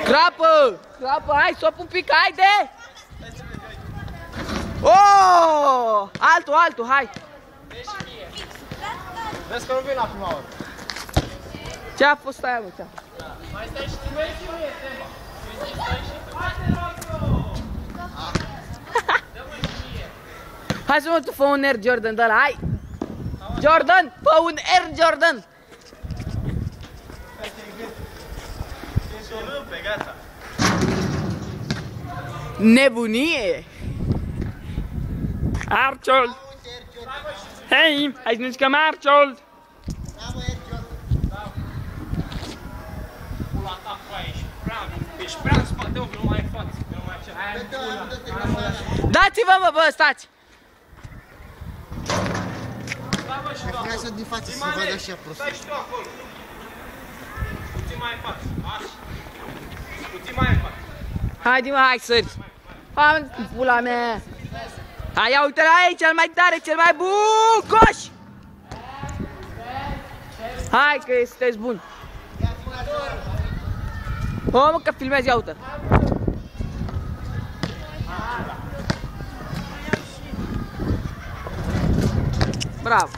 Crapă! Crapă, hai, sop un pic, haide! Oh! Altul, hai! Vezi că nu vin la prima oră. Ce-a fost aia, mă, ce-a? Mai stai și tu vezi și mie, Tema. Hai să mă, tu fă un Air Jordan de ăla, hai! Jordan, fă un Air Jordan! Pe gata. Nebunie! Arciold! Hei, hai să ne jucăm Arciold! Pula ta cu aia, ești prea în spate, nu mai e față. Nu mai ce. Aia pula. Dați-vă, bă, stați! Hai să din față, să vadă așa prost. Stai și tu acolo. Puțin mai în față. Așa. Puțin mai în față. Haide, mă, hai, sări! Hai, pula mea! Hai, ia uite la ei, cel mai tare, cel mai bun! Coș! Hai, că sunteți bun! O, mă, că filmezi, ia uite! Bravo!